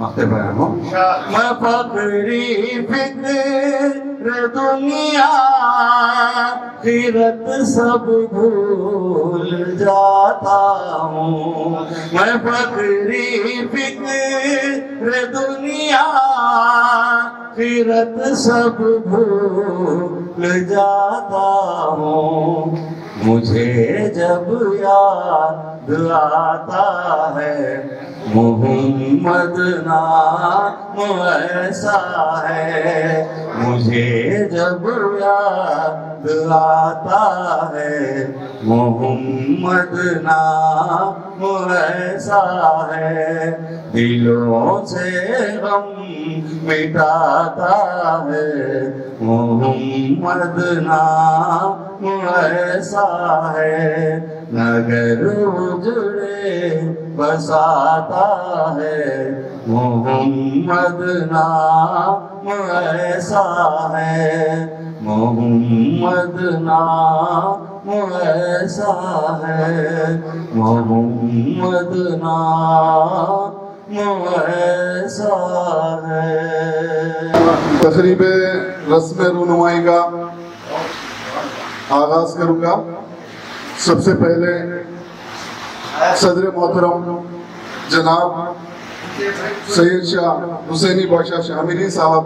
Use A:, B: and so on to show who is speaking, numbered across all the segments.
A: وقت بیان ہو. میں فقری فکر دنیا خیرت سب بھول جاتا ہوں. میں فقری فکر دنیا خیرت سب بھول جاتا ہوں. مجھے جب یاد آتا ہے محمد نام ایسا ہے. مجھے جب یاد آتا ہے محمد نام ایسا ہے. دلوں سے غم مٹاتا ہے محمد نام ایسا ہے. نگر اجڑے بساتا ہے محمد نام ایسا ہے. محمد نام ایسا ہے. محمد نام ایسا ہے.
B: تقریب رسم رونمائی کا آغاز کروں گا. سب سے پہلے صدر محترم جناب سید شاہ حسینی بادشاہ شامیری صاحب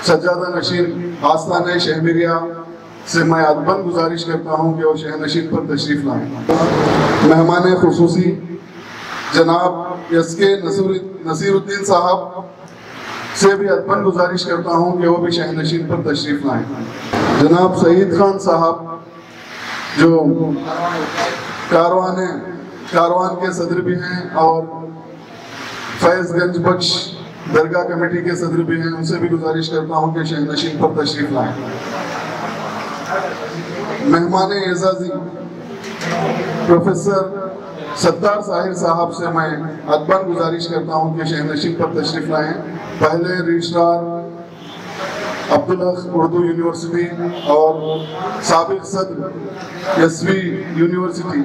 B: سجادہ نشین آستانہ شہمیریہ سے میں ادباً گزارش کرتا ہوں کہ وہ شہ نشین پر تشریف لائیں. مہمان خصوصی جناب یس کے نصیر الدین صاحب سے بھی ادباً گزارش کرتا ہوں کہ وہ بھی شہ نشین پر تشریف لائیں. جناب سعید خان صاحب جو کاروان کے صدر بھی ہیں اور فیض گنج بخش درگاہ کمیٹی کے صدر بھی ہیں، ان سے بھی گزارش کرتا ہوں کہ شہ نشین پر تشریف لائیں. مہمان اعزازی پروفیسر ستار طاہر صاحب سے میں ادباً گزارش کرتا ہوں کہ شہ نشین پر تشریف لائیں. پہلے رجسٹرار عبدالحق اردو یونیورسٹی اور سابق صدر یسوی یونیورسٹی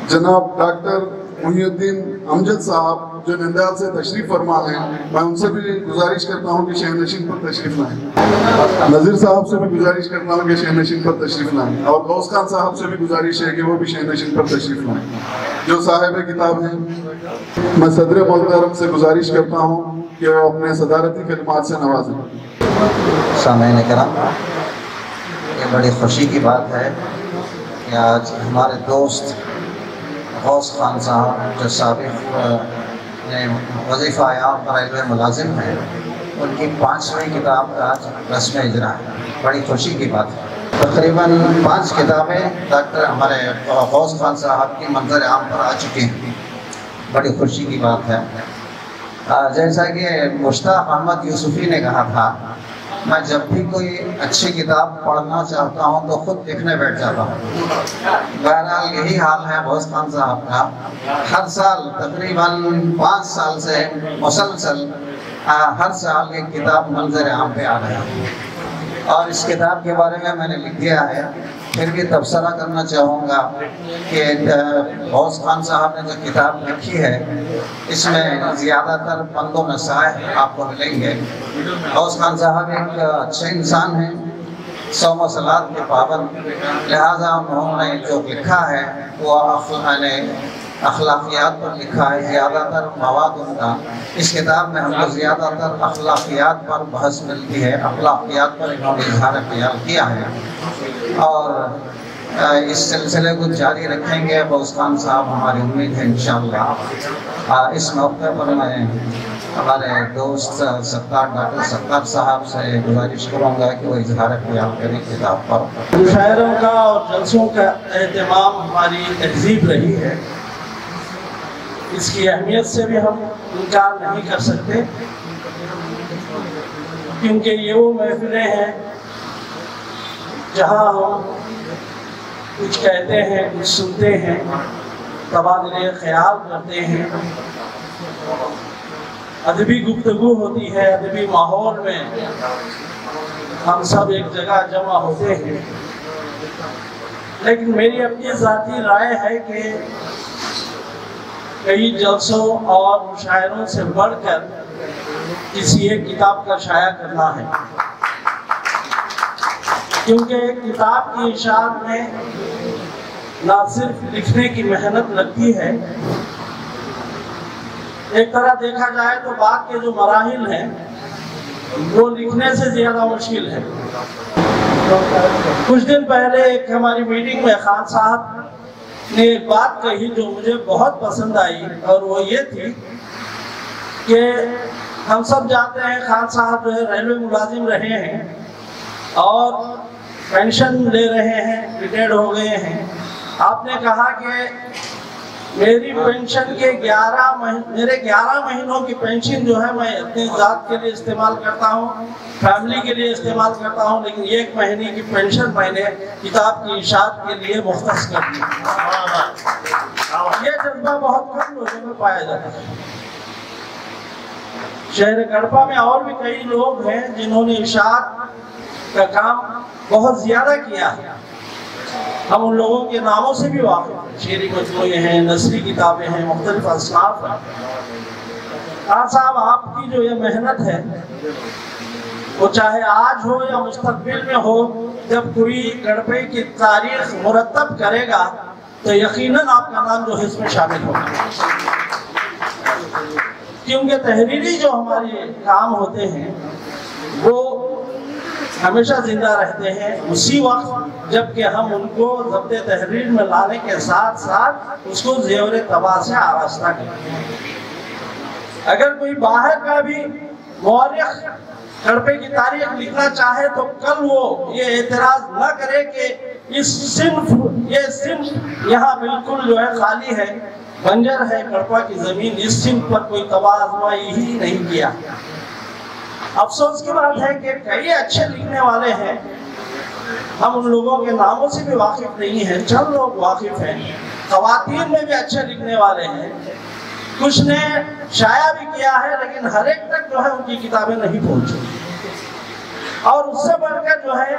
B: جناب ڈاکٹر محی الدین امجد صاحب جو نندیال سے تشریف فرما ہیں، میں ان سے بھی گزارش کرتا ہوں کہ شہ نشین پر تشریف لائیں. نذیر صاحب سے بھی گزارش کرتا ہوں کہ شہ نشین پر تشریف لائیں اور غوث خان صاحب سے بھی گزارش ہے کہ وہ بھی شہ نشین پر تشریف لائیں جو صاحب کتاب ہیں. میں صدر محترم سے گزارش کرتا ہوں کہ وہ اپنے صدارتی کلمات سے نوازیں.
C: سامعین کرام، یہ بڑی خوشی کی بات ہے کہ آج ہمارے دوست غوث خان صاحب جو سابق وظیفہ عام پر ریلوے ملازم ہیں، ان کی 5ویں کتاب آج رسم اجرا ہے. بڑی خوشی کی بات ہے. تقریباً 5 کتابیں ڈاکٹر ہمارے غوث خان صاحب کی منظر عام پر آ چکی ہیں. بڑی خوشی کی بات ہے. جیسا کہ مشتاق احمد یوسفی نے کہا تھا، میں جب بھی کوئی اچھی کتاب پڑھنا چاہتا ہوں تو خود لکھنے بیٹھ جاتا ہوں. بہرحال یہی حال ہے غوث خان صاحب کا. ہر سال تقریباً 5 سال سے مسلسل ہر سال ایک کتاب منظر عام پہ آ رہا ہے اور اس کتاب کے بارے میں نے لکھ دیا ہے. پھر بھی تبصرہ کرنا چاہوں گا کہ غوث خان صاحب نے جو کتاب لکھی ہے اس میں زیادہ تر بند و نصائح آپ کو ملیں گے. غوث خان صاحب ایک اچھے انسان ہیں، 100 مسئلات کے پابند، لہٰذا انہوں نے جو لکھا ہے وہ اخلاقیات پر لکھا ہے. زیادہ تر مواد ان کا اس کتاب میں ہم کو زیادہ تر اخلاقیات پر بحث ملتی ہے. اخلاقیات پر انہوں نے اظہار خیال کیا ہے اور اس سلسلے کو جاری رکھیں گے غوث خان صاحب، ہماری امید ہے انشاءاللہ. اس موقع پر میں ہمارے دوست ڈاکٹر ستار صاحب سے گزارش کروں گا کہ وہ اظہار خیال کریں کتاب پر.
D: مشاعروں کا اور جلسوں کا اہتمام ہماری تہذیب رہی ہے، اس کی اہمیت سے بھی ہم انکار نہیں کر سکتے، کیونکہ یہ وہ محفلیں ہیں جہاں ہم کچھ کہتے ہیں، کچھ سنتے ہیں، تبادلے خیال کرتے ہیں، ادبی گفتگو ہوتی ہے، ادبی ماحول میں ہم سب ایک جگہ جمع ہوتے ہیں. لیکن میری اپنی ذاتی رائے ہے کہ کئی جلسوں اور مشاعروں سے بڑھ کر کسی ایک کتاب کا شائع کرنا ہے، کیونکہ کتاب کی اشاعت میں نہ صرف لکھنے کی محنت لگتی ہے، ایک طرح دیکھا جائے تو بات کے جو مراحل ہیں وہ لکھنے سے زیادہ مشکل ہے۔ کچھ دن پہلے ایک ہماری میٹنگ میں خان صاحب نے ایک بات کہی جو مجھے بہت پسند آئی، اور وہ یہ تھی کہ ہم سب جانتے ہیں خان صاحب جو ہے ریلوے ملازم رہے ہیں اور پینشن لے رہے ہیں، ریٹائرڈ ہو گئے ہیں۔ آپ نے کہا کہ میری پینشن کے میرے 11 مہینوں کی پینشن جو ہے میں اپنی ذات کے لیے استعمال کرتا ہوں، فیملی کے لیے استعمال کرتا ہوں، لیکن 1 مہینے کی پینشن میں نے کتاب کی اشاعت کے لیے مختص کر دی۔ یہ جذبہ بہت کم لوگوں میں پایا جاتا ہے۔ شہر گڑپا میں اور بھی کئی لوگ ہیں جنہوں نے اشاعت کا کام بہت زیادہ کیا ہے۔ ہم ان لوگوں کے ناموں سے بھی واقف ہیں، شعری مجموعے ہیں، نثری کتابیں ہیں، مختلف اصناف ہیں۔ خان صاحب آپ کی جو یہ محنت ہے وہ چاہے آج ہو یا مستقبل میں ہو، جب کوئی گڑپے کی تاریخ مرتب کرے گا تو یقیناً آپ کا نام جو ہے اس میں شامل ہوگا، کیونکہ تحریری جو ہمارے کام ہوتے ہیں وہ ہمیشہ زندہ رہتے ہیں اسی وقت جبکہ ہم ان کو ضبط تحریر میں لانے کے ساتھ ساتھ اس کو زیور طبع سے آراستہ کرتے ہیں۔ اگر کوئی باہر کا بھی مورخ گڑپے کی تاریخ لکھنا چاہے تو کل وہ یہ اعتراض نہ کرے کہ یہ صنف یہاں بالکل جو ہے خالی ہے، بنجر ہے گڑپا کی زمین، اس صنف پر کوئی طبع آزمائی ہی نہیں کیا۔ افسوس کی بات ہے کہ کئی اچھے لکھنے والے ہیں، ہم ان لوگوں کے ناموں سے بھی واقف نہیں ہیں، چند لوگ واقف ہیں۔ خواتین میں بھی اچھے لکھنے والے ہیں، کچھ نے شائع بھی کیا ہے، لیکن ہر ایک تک جو ہے ان کی کتابیں نہیں پہنچی۔ اور اس سے بڑھ کر جو ہے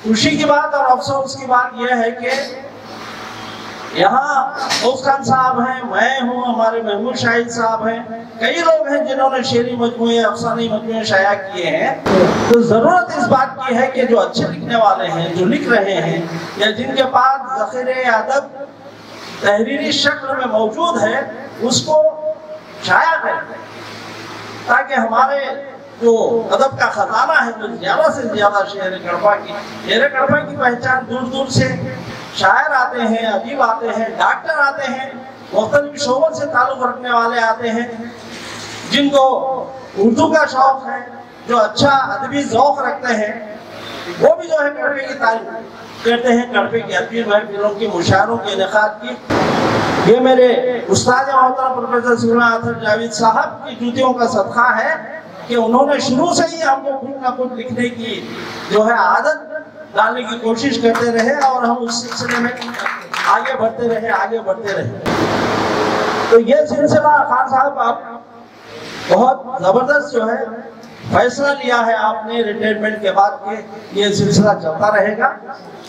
D: خوشی کی بات اور افسوس کی بات یہ ہے کہ یہاں غوث خان صاحب ہیں، میں ہوں، ہمارے محمود شاہد صاحب ہیں، کئی لوگ ہیں جنہوں نے شعری مجموعے، افسانوی مجموعے شائع کیے ہیں۔ تو ضرورت اس بات کی ہے کہ جو اچھے لکھنے والے ہیں، جو لکھ رہے ہیں یا جن کے پاس ذخیرہ ادب تحریری شکل میں موجود ہے اس کو شائع کریں، تاکہ ہمارے جو ادب کا خزانہ ہے جو زیادہ سے زیادہ شہر گڑپا کی پہچان دور دور سے شاعر آتے ہیں، ادیب آتے ہیں، ڈاکٹر آتے ہیں، مختلف شعبوں سے تعلق رکھنے والے آتے ہیں، جن کو اردو کا شوق ہے، جو اچھا ادبی ذوق رکھتے ہیں، وہ بھی جو ہے گڑپے کی تعریف کرتے ہیں، گڑپے کی ادبی محفلوں کی، مشاعروں کے انعقاد کی۔ یہ میرے استاد محترم پروفیسر سلمان اطہر جاوید صاحب کی جوتیوں کا صدقہ ہے کہ انہوں نے شروع سے ہی ہم کو کچھ نہ کچھ لکھنے کی جو ہے عادت ڈالنے کی کوشش کرتے رہے اور ہم اس سلسلے میں آگے بڑھتے رہے۔ تو یہ سلسلہ خان صاحب آپ بہت زبردست جو ہے فیصلہ لیا ہے آپ نے ریٹائرمنٹ کے بعد کہ یہ سلسلہ چلتا رہے گا،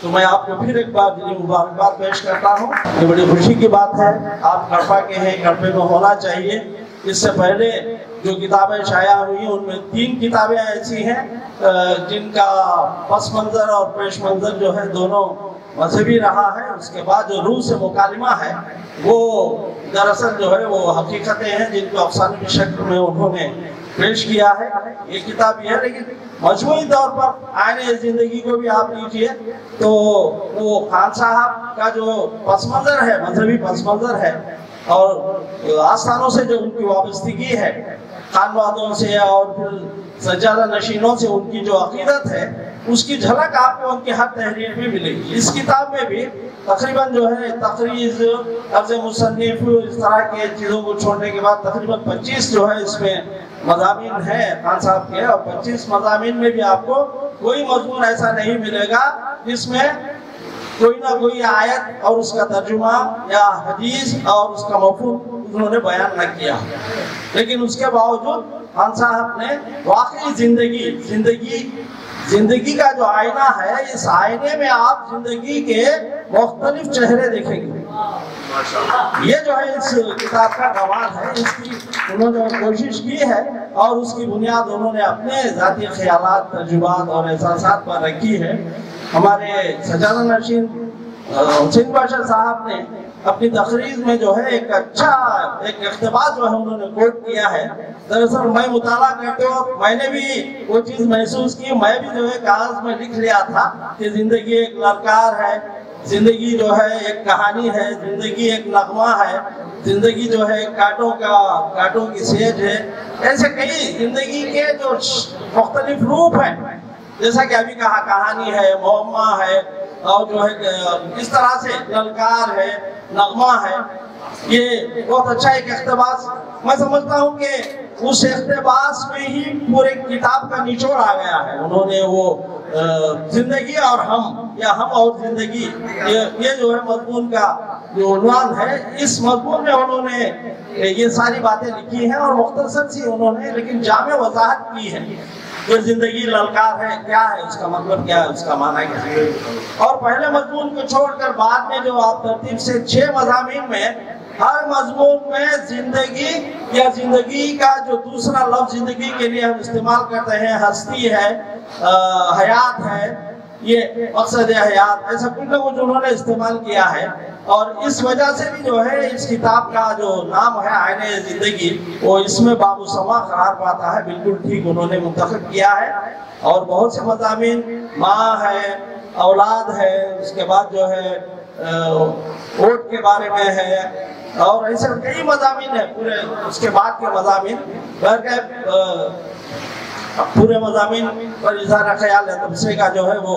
D: تو میں آپ کو پھر ایک بار دلی مبارکباد پیش کرتا ہوں۔ یہ بڑی خوشی کی بات ہے، آپ گڑپا کے ہیں، گڑپے میں ہونا چاہیے۔ اس سے پہلے جو کتابیں شائع ہوئی ان میں 3 کتابیں ایسی ہیں جن کا پس منظر اور پیش منظر جو ہے دونوں مذہبی رہا ہے۔ اس کے بعد جو روح سے مکالمہ ہے وہ دراصل جو ہے وہ حقیقتیں ہیں جن کو افسانوی شکل میں انہوں نے پیش کیا ہے۔ یہ کتاب یہ ہے، لیکن مجموعی طور پر آئینہ زندگی کو بھی آپ لیجئے تو وہ خان صاحب کا جو پس منظر ہے، مذہبی پس منظر ہے، اور آستانوں سے جو ان کی وابستگی ہے، خانوادوں سے اور پھر سجادہ نشینوں سے ان کی جو عقیدت ہے، اس کی جھلک آپ کو ان کی ہر تحریر میں ملے گی۔ اس کتاب میں بھی تقریباً جو ہے تقریض، عرض مصنف، اس طرح کے چیزوں کو چھوڑنے کے بعد تقریباً 25 جو ہے اس میں مضامین ہیں خان صاحب کے، اور 25 مضامین میں بھی آپ کو کوئی مضمون ایسا نہیں ملے گا جس میں کوئی نہ کوئی آیت اور اس کا ترجمہ یا حدیث اور اس کا مفہوم انہوں نے بیان نہ کیا۔ لیکن اس کے باوجود خان صاحب نے واقعی زندگی زندگی کا جو آئینہ ہے، اس آئینے میں آپ زندگی کے مختلف چہرے دیکھیں گے۔ یہ جو ہے اس کتاب کا کمال ہے، اس کی انہوں نے کوشش کی ہے اور اس کی بنیاد انہوں نے اپنے ذاتی خیالات، تجربات اور احساسات پر رکھی ہے۔ ہمارے سجادہ نشین حسین باشا صاحب نے اپنی تقریر میں جو ہے ایک اچھا اقتباس جو ہے انہوں نے کوٹ کیا ہے۔ دراصل میں مطالعہ کرتے وقت میں نے بھی وہ چیز محسوس کی، میں بھی جو ہے کاغذ میں لکھ لیا تھا کہ زندگی ایک للکار ہے، زندگی جو ہے ایک کہانی ہے، زندگی ایک نغمہ ہے، زندگی جو ہے کانٹوں کی سیج ہے۔ ایسے کئی زندگی کے جو مختلف روپ ہیں، جیسا کہ ابھی کہا، کہانی ہے، معمہ ہے، اور جو ہے اس طرح سے للکار ہے، نغمہ ہے۔ یہ بہت اچھا ایک اقتباس، میں سمجھتا ہوں کہ اس اقتباس میں ہی پورے کتاب کا نچوڑ آ گیا ہے۔ انہوں نے وہ زندگی اور ہم، یا ہم اور زندگی، یہ جو ہے مضمون کا جو عنوان ہے، اس مضمون میں انہوں نے یہ ساری باتیں لکھی ہیں اور مختصر سی انہوں نے لیکن جامع وضاحت کی ہے۔ یہ زندگی للکار ہے، کیا ہے اس کا مطلب، کیا ہے اس کا معنی کیا ہے۔ اور پہلے مضمون کو چھوڑ کر بعد میں جو آپ ترتیب سے 6 مضامین میں، ہر مضمون میں زندگی یا زندگی کا جو دوسرا لفظ زندگی کے لیے ہم استعمال کرتے ہیں، ہستی ہے، حیات ہے، یہ مقصد حیات، ایسا کچھ نہ کچھ انہوں نے استعمال کیا ہے۔ اور اس وجہ سے بھی جو ہے اس کتاب کا جو نام ہے آئینہ زندگی، وہ اس میں باب السما قرار پاتا ہے۔ بالکل ٹھیک انہوں نے منتخب کیا ہے۔ اور بہت سے مضامین، ماں ہے، اولاد ہے، اس کے بعد جو ہے ووٹ کے بارے میں ہے، اور ایسے کئی مضامین ہیں پورے اس کے بعد کے مضامین۔ پورے مضامین پر اظہار خیال ہے تبصرے کا جو ہے وہ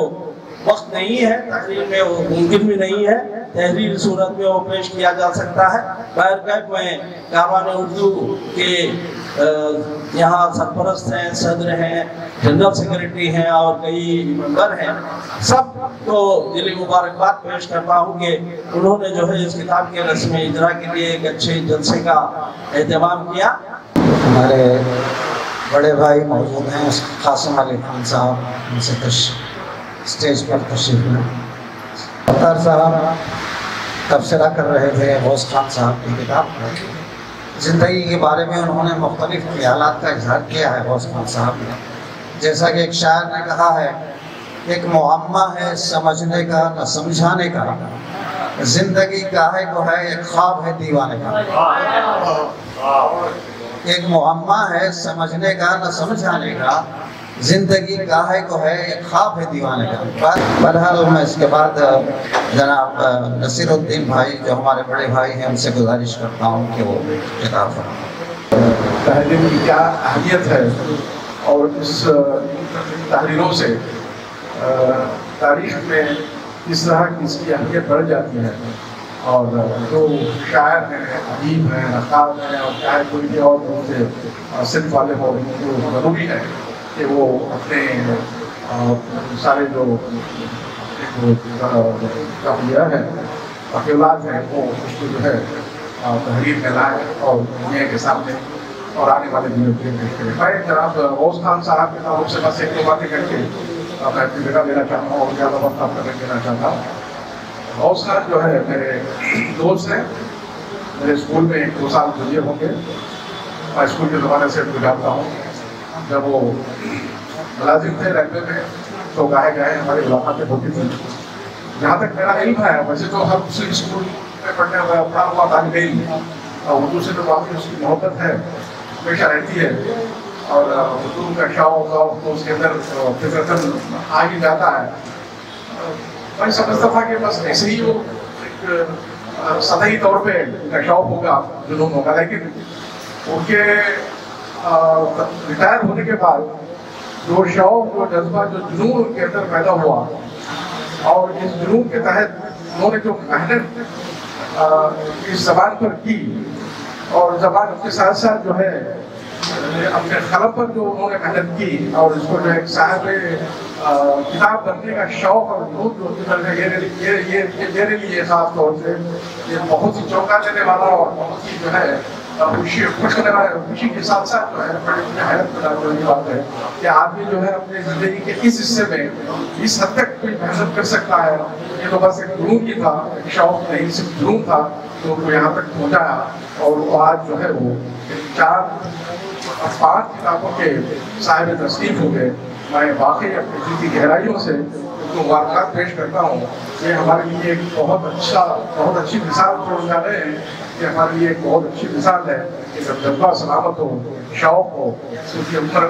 D: وقت نہیں ہے، تقریر میں وہ ممکن بھی نہیں ہے، تحریر صورت میں وہ پیش کیا جا سکتا ہے۔ بہرکیف میں کاروان اردو کے یہاں سرپرست ہیں، صدر ہیں، جنرل سیکریٹری ہیں اور کئی ممبر ہیں، سب کو دلی مبارکباد پیش کرتا ہوں کہ انہوں نے جو ہے اس کتاب کے رسم اجرا کے لیے ایک اچھے جلسے کا اہتمام کیا۔
C: ہمارے بڑے بھائی موجود ہیں، قاسم علی خان صاحب، ان سے اسٹیج پر تشریف لیں۔ افطار صاحب تبصرہ کر رہے تھے غوث خان صاحب کی کتاب پر، زندگی کے بارے میں انہوں نے مختلف خیالات کا اظہار کیا ہے غوث خان صاحب نے۔ جیسا کہ ایک شاعر نے کہا ہے، ایک معمہ ہے سمجھنے کا نہ سمجھانے کا، زندگی کاہے کو ہے ایک خواب ہے دیوانے کا۔ ایک معمہ ہے سمجھنے کا نہ سمجھانے کا، زندگی کاہے کو ہے ایک خواب ہے دیوانے کا۔ بہرحال میں اس کے بعد جناب نصیر الدین بھائی جو ہمارے بڑے بھائی ہیں، ان سے گزارش کرتا ہوں کہ وہ کتاب فرمائیں۔
B: تحریر کی کیا اہمیت ہے اور اس تحریروں سے تاریخ میں اس طرح کی اس کی اہمیت بڑھ جاتی ہے، اور جو شاعر ہیں، ادیب ہیں، نقاد ہیں، اور چاہے کوئی بھی اور دوسرے صنف والے ہوں، جو ضروری ہے کہ وہ اپنے سارے جو ہے اخیلات ہیں وہ اس کو جو ہے تحریر میں لائیں اور دنیا کے سامنے اور آنے والے دنوں کے پیش کریں۔ میں جناب غوث خان صاحب کے تعلق سے بس ایک دو باتیں کر کے میں اپنی جگہ دینا چاہتا ہوں اور زیادہ وقت آپ کا دینا چاہتا ہوں۔ غوث خان جو ہے میرے دوست ہیں، میرے اسکول میں 2 سال گزرے ہوں گے، میں اسکول کے زمانے سے جانتا ہوں۔ جب وہ ملازم تھے ریلوے میں تو گاہے ہماری ملاقاتیں ہوتی تھیں۔ جہاں تک میرا علم ہے، ویسے تو ہر مسلم اسکول میں پڑھنے ہوا طالب علم اردو سے تو واقعی اس کی محبت ہے، ہمیشہ رہتی ہے، اور اردو کا شوق تو اس کے اندر فطرتاً آ ہی جاتا ہے۔ میں سمجھتا تھا کہ بس ایسے ہی وہ ایک سطحی طور پہ کا شوق ہوگا، جنون ہوگا، لیکن ان کے ریٹائر ہونے کے بعد جو شوق، جو جذبہ، جو جنون ان کے اندر پیدا ہوا، اور اس جنون کے تحت انہوں نے جو محنت اس زبان پر کی، اور زبان کے ساتھ ساتھ جو ہے اپنے قلم پر جو انہوں نے محنت کی، اور اس کو جو ہے صاحب کتاب بننے کا شوق اور جنون جو یہ میرے لیے خاص طور سے یہ بہت ہی چونکا دینے والا اور بہت ہی جو ہے
E: خوشی کے ساتھ ساتھ جو ہے بڑی حیرت والی بات ہے کہ آدمی جو ہے اپنے زندگی کے اس حصے میں اس حد تک کوئی محنت کر سکتا ہے. یہ تو بس ایک جنون ہی تھا, ایک شوق نہیں, صرف جنون تھا تو وہ یہاں تک پہنچایا. اور وہ آج جو ہے وہ 4-5 کتابوں کے صاحب تصنیف ہو گئے. میں واقعی اپنی دل کی گہرائیوں سے مبارکباد پیش کرتا ہوں. یہ ہمارے لیے ایک بہت اچھی مثال چھوڑ جا رہے ہیں. یہ ہمارے لیے ایک بہت اچھی مثال ہے کہ جب جذبہ سلامت ہو, شوق ہو, کیونکہ عمر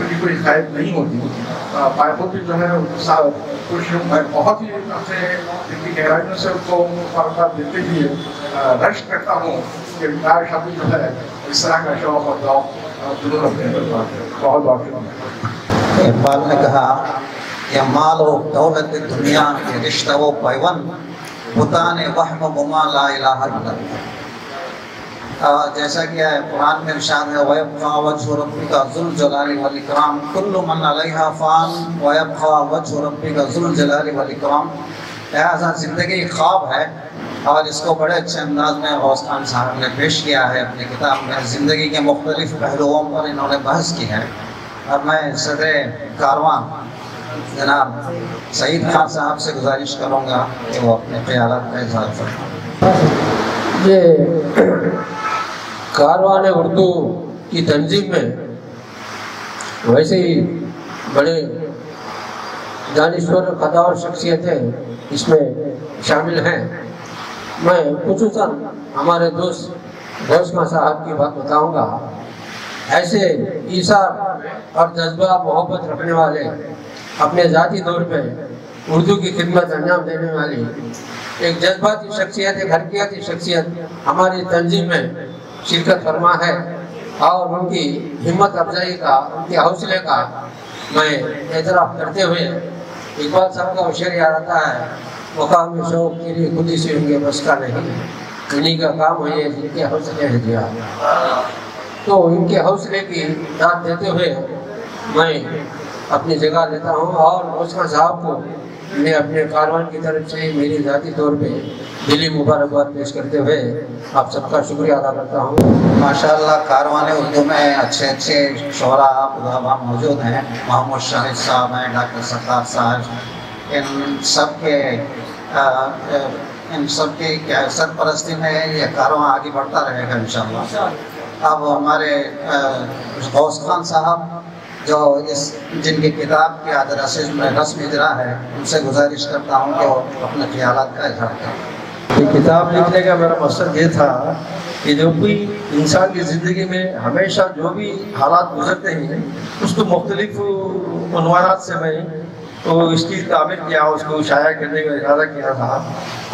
E: کی کوئی قید نہیں ہوتی. خود بھی جو ہے خوش ہوں. میں بہت ہی اپنے دل کی گہرائیوں سے ان کو مبارکباد دیتے ہوئے رشک کرتا ہوں کہ میرا شادی جو ہے اس طرح کا شوق اور ذوق جنون اپنے اندر بہت بہت شکریہ.
C: اقبال نے کہا کہ مال و دولت دنیا کے رشتہ و پیوند بتان وہم و گما لا الہ الا اللہ. جیسا کہ قرآن میں ارشاد ہے وَيَبْقَى وَجْهُ رَبِّكَ ذُو الْجَلَالِ وَالْإِكْرَامِ كُلُّ مَنْ عَلَيْهَا فَانٍ وَيَبْقَى وَجْهُ رَبِّكَ ذُو الْجَلَالِ وَالْإِكْرَامِ. لہذا زندگی خواب ہے, اور اس کو بڑے اچھے انداز میں غوث خان صاحب نے پیش کیا ہے اپنی کتاب میں. زندگی کے مختلف پہلوؤں پر انہوں نے بحث کی ہے. اور میں صدر کارواں جناب سعید خان صاحب سے گزارش کروں گا کہ وہ اپنے خیالات کا اظہار فرمائیں.
F: یہ کاروان اردو کی تنظیم میں ویسے ہی بڑے دانشور قدار شخصیتیں اس میں شامل ہیں. میں خصوصاً ہمارے دوست غوث خان صاحب کی بات بتاؤں گا. ایسے ایثار اور جذبہ محبت رکھنے والے, اپنے ذاتی طور پہ اردو کی خدمت انجام دینے والی ایک جذباتی شخصیت, ایک حرکیاتی شخصیت ہماری تنظیم میں شرکت فرما ہے. اور ان کی ہمت افزائی کا, ان کے حوصلے کا میں اعتراف کرتے ہوئے اقبال صاحب کا شعر یاد آتا ہے مقام شوق تیری خودی سے ہوں گے بس کا نہیں, انہیں کا کام ہے جن کے حوصلے ہیں دیا. تو ان کے حوصلے کی داد دیتے ہوئے میں اپنی جگہ لیتا ہوں, اور غوث خان صاحب کو میں اپنے کاروان کی طرف سے میری ذاتی طور پہ دلی مبارکباد پیش کرتے ہوئے آپ سب کا شکریہ ادا کرتا ہوں.
C: ماشاءاللہ کاروان اردو میں اچھے شعراء ادبا موجود ہیں. محمد شاہد صاحب ہیں, ڈاکٹر ستار صاحب, ان سب کی سرپرستی میں یہ کارواں آگے بڑھتا رہے گا انشاءاللہ. اب ہمارے غوث خان صاحب جو جن کی کتاب کی آج رسم اجرا ہے, ان سے گزارش کرتا ہوں کہ وہ اپنے خیالات کا اظہار کریں.
F: یہ کتاب لکھنے کا میرا مقصد یہ تھا کہ جو کوئی انسان کی زندگی میں ہمیشہ جو بھی حالات گزرتے ہیں اس کو مختلف عنوانات سے میں تو اس کی تعبیر کیا, اس کو شائع کرنے کا ارادہ کیا تھا.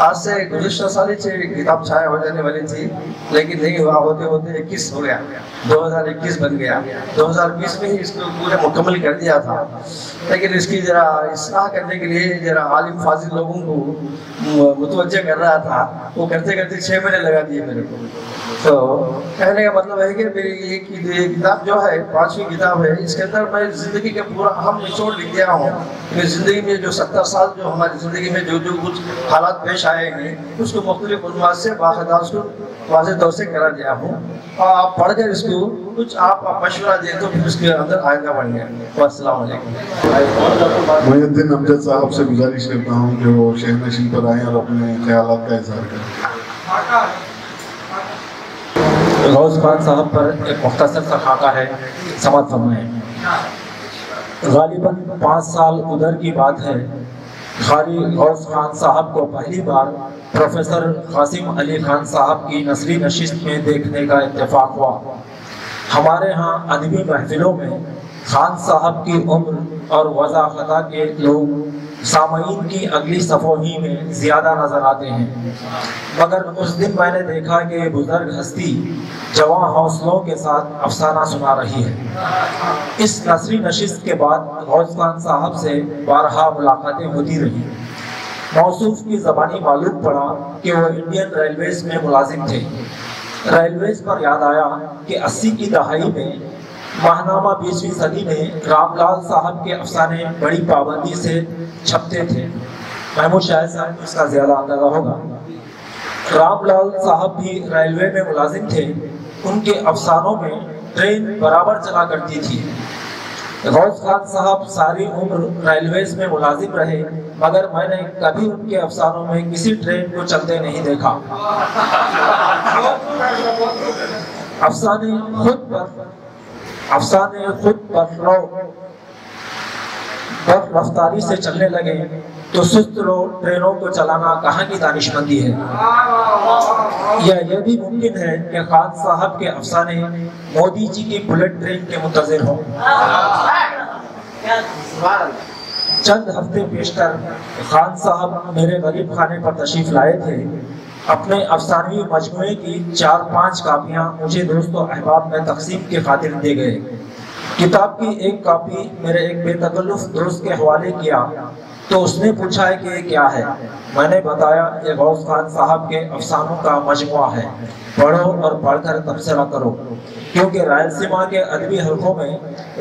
F: آج سے گزشتہ سال سے کتاب شائع ہو جانے والی تھی, لیکن نہیں ہوا. ہوتے ہوتے 21 ہو گیا, 2021 بن گیا. 2020 میں ہی اس کو پورے مکمل کر دیا تھا, لیکن اس کی ذرا اصلاح کرنے کے لیے ذرا عالم فاضل لوگوں کو متوجہ کر رہا تھا. وہ کرتے کرتے 6 مہینے لگا دیے میرے کو. تو کہنے کا مطلب ہے کہ میری یہ کتاب جو ہے 5ویں کتاب ہے, اس کے اندر میں زندگی کا پورا اہم نچوڑ لکھ دیا ہوں. کہ زندگی میں جو 70 سال جو ہماری زندگی میں جو کچھ حالات پیش آئے ہیں اس کو مختلف عنوان سے باقاعدہ اس کو واضح طور سے کرا دیا ہوں. اور آپ پڑھ کر اس کو کچھ آپ مشورہ دیں تو پھر اس کے اندر آئندہ بڑھ گیا. السلام علیکم.
B: محی الدین امجد صاحب سے گزارش کرتا ہوں کہ وہ شہر نشین پر آئیں اور اپنے خیالات کا اظہار کریں.
G: غوث خان صاحب پر ایک مختصر سا خاکہ ہے, سماعت فرمائیں. غالباً 5 سال ادھر کی بات ہے. قاری غوث خان صاحب کو پہلی بار پروفیسر قاسم علی خان صاحب کی نثری نشست میں دیکھنے کا اتفاق ہوا. ہمارے ہاں ادبی محفلوں میں خان صاحب کی عمر اور وضع خطا کے لوگ سامعین کی اگلی صفوں ہی میں زیادہ نظر آتے ہیں, مگر اس دن میں نے دیکھا کہ بزرگ ہستی جوان حوصلوں کے ساتھ افسانہ سنا رہی ہے. اس نثری نشست کے بعد غوث خان صاحب سے بارہا ملاقاتیں ہوتی رہی. موصوف کی زبانی معلوم پڑا کہ وہ انڈین ریلویز میں ملازم تھے. ریلویز پر یاد آیا کہ 80 کی دہائی میں ماہنامہ 20ویں صدی میں رام لال صاحب کے افسانے بڑی پابندی سے چھپتے تھے. محمود شاہد صاحب کو اس کا زیادہ اندازہ ہوگا. رام لال صاحب بھی ریلوے میں ملازم تھے. ان کے افسانوں میں ٹرین برابر چلا کرتی تھی. غوث خان صاحب ساری عمر ریلویز میں ملازم رہے، مگر میں نے کبھی ان کے افسانوں میں کسی ٹرین کو چلتے نہیں دیکھا. افسانے خود پر رفتاری سے چلنے لگے تو سست ٹرینوں کو چلانا کہاں کی دانشمندی ہے؟ یا یہ بھی ممکن ہے کہ خان صاحب کے افسانے مودی جی کی بلٹ ٹرین کے منتظر ہوں. چند ہفتے پیشتر خان صاحب میرے غریب خانے پر تشریف لائے تھے. اپنے افسانوی مجموعے کی 4-5 کاپیاں مجھے دوست و احباب میں تقسیم کے خاطر دے گئے. کتاب کی ایک کاپی میرے ایک بے تکلف دوست کے حوالے کیا تو اس نے پوچھا ہے کہ یہ کیا ہے. میں نے بتایا یہ غوث خان صاحب کے افسانوں کا مجموعہ ہے، پڑھو اور پڑھ کر تبصرہ کرو. کیونکہ رائلسیما کے ادبی حلقوں میں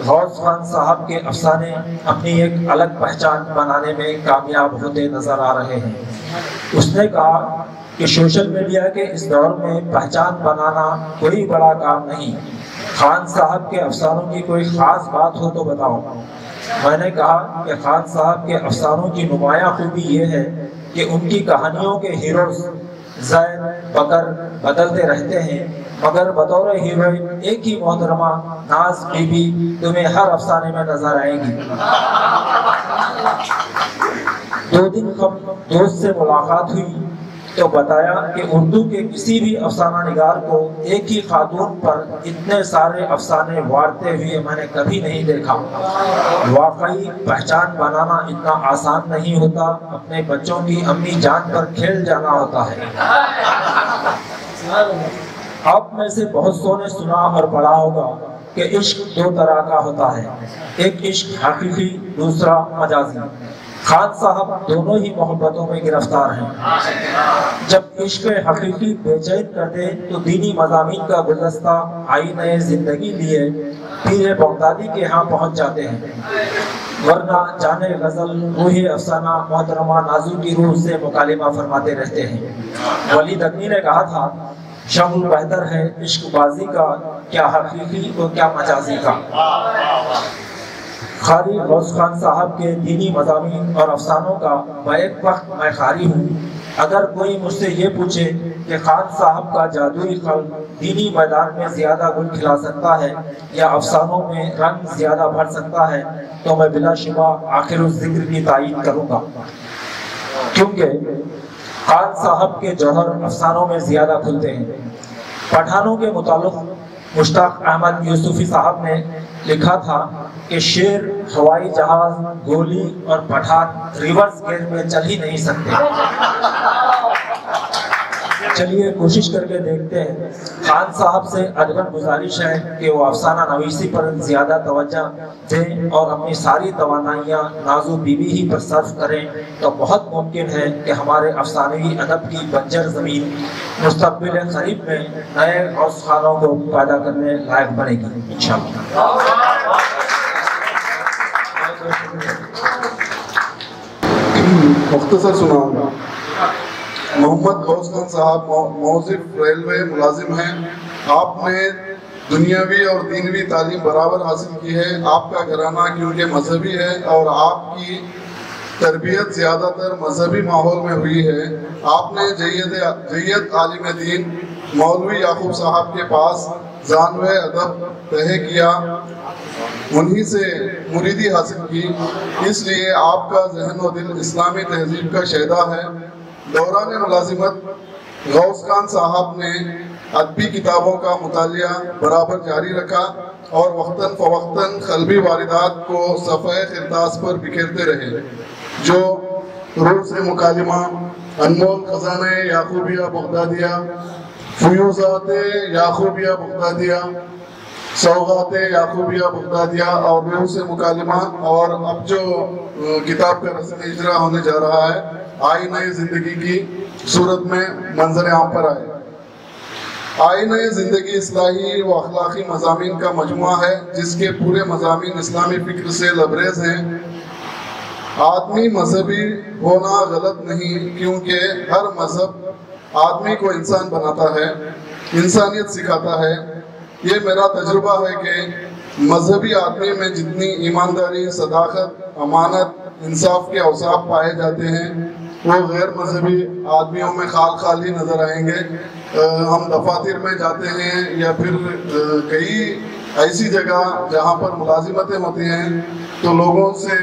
G: غوث خان صاحب کے افسانے اپنی ایک الگ پہچان بنانے میں کامیاب ہوتے نظر آ رہے ہیں. اس نے کہا کہ سوشل میڈیا کے اس دور میں پہچان بنانا کوئی بڑا کام نہیں. خان صاحب کے افسانوں کی کوئی خاص بات ہو تو بتاؤ. میں نے کہا کہ خان صاحب کے افسانوں کی نمایاں خوبی یہ ہے کہ ان کی کہانیوں کے ہیروز زید بکر بدلتے رہتے ہیں، مگر بطور ہیروئن ایک ہی محترمہ ناز بی بی تمہیں ہر افسانے میں نظر آئے گی. 2 دن قبل دوست سے ملاقات ہوئی تو بتایا کہ اردو کے کسی بھی افسانہ نگار کو ایک ہی خاتون پر اتنے سارے افسانے وارتے ہوئے میں نے کبھی نہیں دیکھا. واقعی پہچان بنانا اتنا آسان نہیں ہوتا، اپنے بچوں کی امی جان پر کھیل جانا ہوتا ہے. آپ میں سے بہت سو نے سنا اور پڑھا ہوگا کہ عشق 2 طرح کا ہوتا ہے، ایک عشق حقیقی، دوسرا مجازی. خان صاحب دونوں ہی محبتوں میں گرفتار ہیں. جب عشق حقیقی بے چین کر دے تو دینی مضامین کا گلدستہ آئینہ زندگی لیے پیر بغدادی کے ہاں پہنچ جاتے ہیں، ورنہ جانے غزل روح افسانہ محترمہ نازو کی روح سے مکالمہ فرماتے رہتے ہیں. ولی دکنی نے کہا تھا شغل بہتر ہے عشق بازی کا، کیا حقیقی اور کیا مجازی کا. قاری غوث خان صاحب کے دینی مضامین اور افسانوں کا بیک وقت میں قاری ہوں. اگر کوئی مجھ سے یہ پوچھے کہ خان صاحب کا جادوئی قلم دینی میدان میں زیادہ گل کھلا سکتا ہے یا افسانوں میں رنگ زیادہ بھر سکتا ہے تو میں بلا شبہ آخر الذکر کی تائید کروں گا، کیونکہ خان صاحب کے جوہر افسانوں میں زیادہ کھلتے ہیں. پٹھانوں کے متعلق مشتاق احمد یوسفی صاحب نے لکھا تھا کہ شیر، ہوائی جہاز، گولی اور پٹھان ریورس گیئر میں چل ہی نہیں سکتے. چلیے کوشش کر کے دیکھتے ہیں. خان صاحب سے ادبن گزارش ہے کہ وہ افسانہ نویسی پر زیادہ توجہ دیں اور اپنی ساری توانائیاں نازو بی بی ہی پر صرف کریں تو بہت ممکن ہے کہ ہمارے افسانوی ادب کی بنجر زمین مستقبل قریب میں نئے غوث خانوں کو پیدا کرنے لائق بنے گی انشاءاللہ.
B: مختصر سناؤں گا. محمد غوث خان صاحب موظف ریلوے ملازم ہیں. آپ نے دنیاوی اور دینوی تعلیم برابر حاصل کی ہے. آپ کا گھرانہ کیونکہ مذہبی ہے اور آپ کی تربیت زیادہ تر مذہبی ماحول میں ہوئی ہے. آپ نے جید عالم دین مولوی یعقوب صاحب کے پاس زانوِ ادب طے کیا، انہی سے مریدی حاصل کی. اس لیے آپ کا ذہن و دل اسلامی تہذیب کا شہدہ ہے. دوران ملازمت غوث خان صاحب نے ادبی کتابوں کا مطالعہ برابر جاری رکھا اور وقتاً فوقتاً قلبی واردات کو صفحہ خرطاس پر بکھیرتے رہے، جو روح سے مکالمہ، انمول خزانہ یعقوبیہ بغدادیہ، فیوزات یعقوبیہ بغدادیہ، سوغات یعقوبیہ بغدادیہ اور روح سے مکالمہ، اور اب جو کتاب کا رسم اجرا ہونے جا رہا ہے آئینہ زندگی کی صورت میں منظر عام پر آئے. آئینہ زندگی اصلاحی و اخلاقی مضامین کا مجموعہ ہے جس کے پورے مضامین اسلامی فکر سے لبریز ہیں. آدمی مذہبی ہونا غلط نہیں، کیونکہ ہر مذہب آدمی کو انسان بناتا ہے، انسانیت سکھاتا ہے۔ یہ میرا تجربہ ہے کہ مذہبی آدمی میں جتنی ایمانداری، صداقت، امانت، انصاف کے اوصاف پائے جاتے ہیں وہ غیر مذہبی آدمیوں میں خال خال ہی نظر آئیں گے۔ ہم دفاتر میں جاتے ہیں یا پھر کئی ایسی جگہ جہاں پر ملازمتیں ہوتی ہیں تو لوگوں سے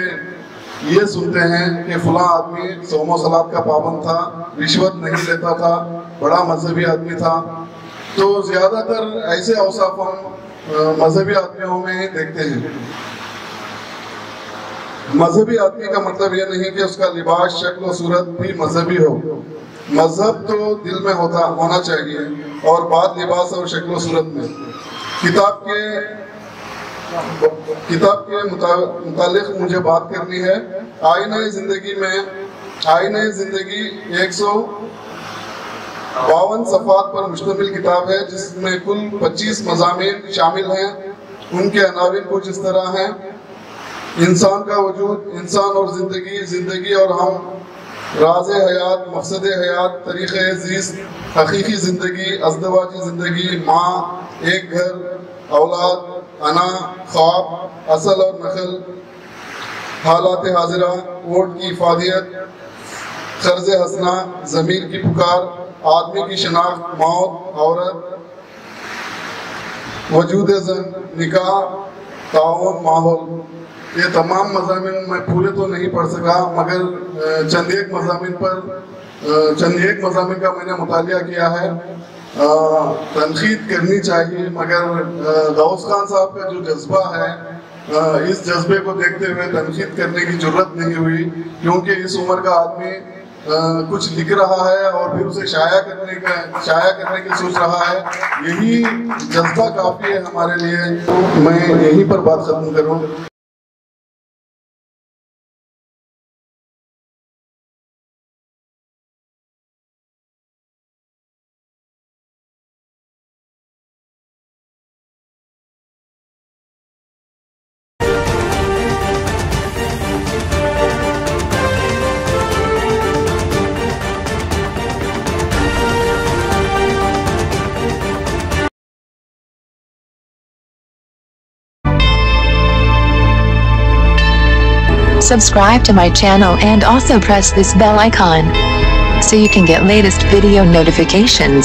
B: یہ سنتے ہیں کہ فلاں آدمی صوم و صلات کا پابند تھا، رشوت نہیں لیتا تھا، بڑا مذہبی آدمی تھا۔ تو زیادہ تر ایسے اوصاف ہم مذہبی آدمیوں میں دیکھتے ہیں۔ مذہبی آدمی کا مطلب یہ نہیں کہ اس کا لباس، شکل و صورت بھی مذہبی ہو۔ مذہب تو دل میں ہونا چاہیے اور بات لباس اور شکل و صورت میں۔ کتاب کے متعلق مجھے بات کرنی ہے۔ آئینہ زندگی 152 صفحات پر مشتمل کتاب ہے جس میں کل 25 مضامین شامل ہیں۔ ان کے عناوین کچھ اس طرح ہیں: انسان کا وجود، انسان اور زندگی اور ہم، راز حیات، مقصد حیات، طریقہ زیست، حقیقی زندگی، ازدواجی زندگی، ماں، ایک گھر، اولاد، انا، خواب، اصل اور نقل، حالات حاضرہ، ووٹ کی افادیت، قرض حسنہ، ضمیر کی پکار، آدمی کی شناخت، موت، عورت، وجود زن، نکاح، تعاون، ماحول۔ یہ تمام مضامین میں پورے تو نہیں پڑھ سکا مگر چند ایک مضامین کا میں نے مطالعہ کیا ہے۔ تنقید کرنی چاہیے مگر غوث خان صاحب کا جو جذبہ ہے اس جذبے کو دیکھتے ہوئے تنقید کرنے کی جرت نہیں ہوئی، کیونکہ اس عمر کا آدمی کچھ لکھ رہا ہے اور پھر اسے شائع کرنے کی سوچ رہا ہے۔ یہی جذبہ کافی ہے ہمارے لیے۔ میں یہیں پر بات ختم کروں۔
H: Subscribe to my channel and also press this bell icon so you can get latest video notifications.